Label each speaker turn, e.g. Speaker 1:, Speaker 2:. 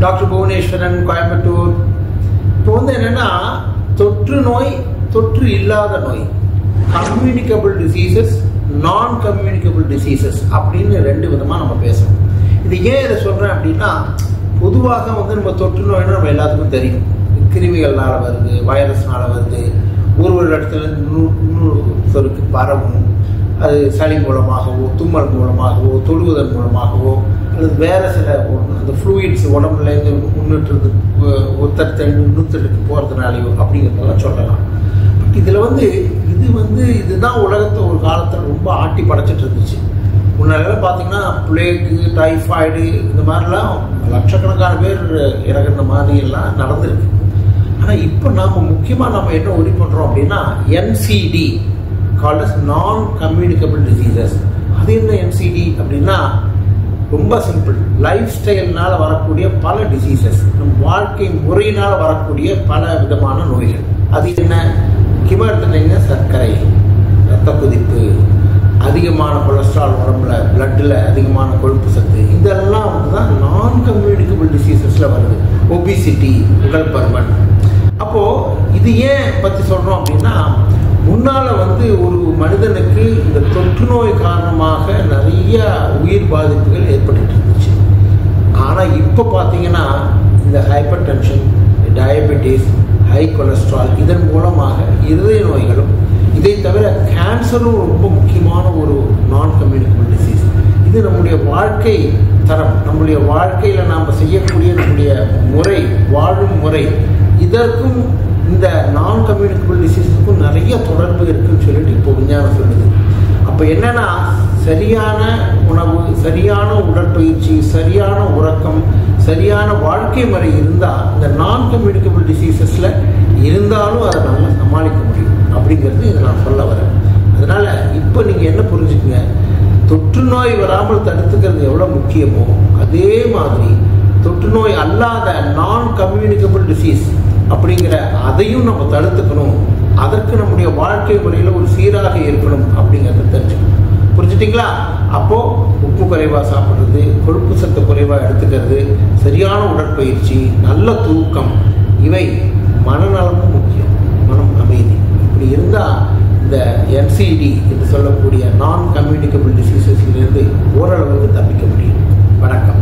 Speaker 1: Doctor Bhuvaneswaran, Coimbatore. இப்போ என்னன்னா தொற்று நோய், தொற்று இல்லாத நோய், கம்யூனிகபிள் டிசீசஸ், நான் கம்யூனிகபிள் டிசீசஸ் அப்படின்னு ரெண்டு விதமாக நம்ம பேசணும். இது ஏன் இதை சொல்கிறேன் அப்படின்னா, பொதுவாக நம்ம தொற்று நோய்னு நம்ம எல்லாத்துக்கும் தெரியும். கிருமிகள்னால வருது, வைரஸ்னால வருது, ஒரு இடத்துல இன்னொருத்தருக்கு பரவும். அது சளி மூலமாகவோ, தும்மல் மூலமாகவோ, தொடுவதன் மூலமாகவோ, அல்லது வேறு சில அந்த ஃப்ளூயிட்ஸ் உடம்புலேருந்து ஒருத்தருக்கு இன்னொருத்தருக்கு போகிறதுனாலையோ அப்படிங்கிறதெல்லாம் சொல்லலாம். பட் இதில் இதுதான் உலகத்தை ஒரு காலத்தில் ரொம்ப ஆட்டி படைச்சிட்டு இருந்துச்சு. முன்னாடிலாம் பார்த்தீங்கன்னா பிளேக்கு, டைஃபாய்டு இந்த மாதிரிலாம் லட்சக்கணக்கான பேர் இறங்குற மாதிரி எல்லாம் நடந்திருக்கு. ஆனால் இப்போ முக்கியமாக நம்ம என்ன உறுதி பண்ணுறோம் அப்படின்னா NCD, called as non communicable diseases. அது என்ன NCD அப்படின்னா ரொம்ப சிம்பிள். லைஃப் ஸ்டைல்னால வரக்கூடிய பல டிசீசஸ், நம் வாழ்க்கை முறையினால் வரக்கூடிய பல விதமான நோய்கள். அது என்ன? முக்கியமாக எடுத்துட்டீங்கன்னா சர்க்கரை, ரத்த கொதிப்பு, அதிகமான கொலஸ்ட்ரால், உடம்புல பிளட்டில் அதிகமான கொழுப்பு சத்து, இதெல்லாம் தான் நான் கம்யூனிகபிள் டிசீசஸில் வருது. ஒபிசிட்டி, உடல் பருமன். அப்போது இது ஏன் பற்றி சொல்கிறோம் அப்படின்னா, முன்னால் ஒரு மனிதனுக்கு இந்த தொற்று நோய் காரணமாக நிறைய உயிர் பாதிப்புகள் ஏற்பட்டு இருந்துச்சு. ஆனால் இப்போ பார்த்தீங்கன்னா இந்த hyper tension, diabetes, high cholesterol, இதன் மூலமாக இருதய நோய்களும், இதை தவிர கேன்சரும் ரொம்ப முக்கியமான ஒரு நான் கம்யூனிகபிள் டிசீஸ். இது நம்முடைய வாழ்க்கை தரம், நம்முடைய வாழ்க்கையில் நாம் செய்யக்கூடிய நம்முடைய முறை, வாழும் முறை, இதற்கும் இந்த நான் கம்யூனிகபிள் டிசீஸுக்கும் நிறைய தொடர்பு இருக்குன்னு சொல்லிட்டு இப்போ விஞ்ஞானம் சொல்லுது. அப்போ என்னன்னா, சரியான உணவு, சரியான உடற்பயிற்சி, சரியான உறக்கம், சரியான வாழ்க்கை முறை இருந்தால் இந்த நான் கம்யூனிகபிள் டிசீசஸில் இருந்தாலும் அதை நல்லா சமாளிக்க முடியும் அப்படிங்கிறது இதை நான் சொல்ல வரேன். அதனால் இப்போ நீங்கள் என்ன புரிஞ்சுக்குங்க, தொற்று நோய் வராமல் தடுத்துக்கிறது எவ்வளோ முக்கியமோ அதே மாதிரி தொற்று நோய் அல்லாத நான் கம்யூனிகபிள் டிசீஸ் அப்படிங்கிற அதையும் நம்ம தடுத்துக்கணும். அதற்கு நம்முடைய வாழ்க்கை முறையில் ஒரு சீராக இருக்கணும் அப்படிங்கிறத தெரிஞ்சுக்கணும். புரிஞ்சுட்டிங்களா? அப்போது உப்பு குறைவாக சாப்பிட்றது, கொழுப்பு சத்து குறைவாக எடுத்துக்கிறது, சரியான உடற்பயிற்சி, நல்ல தூக்கம், இவை மனநலமும் முக்கியம், மனம் அமைதி. இப்படி இருந்தால் இந்த NCD என்று சொல்லக்கூடிய நான் கம்யூனிகபிள் டிசீசஸிலிருந்து ஓரளவுக்கு தப்பிக்க முடியும். வணக்கம்.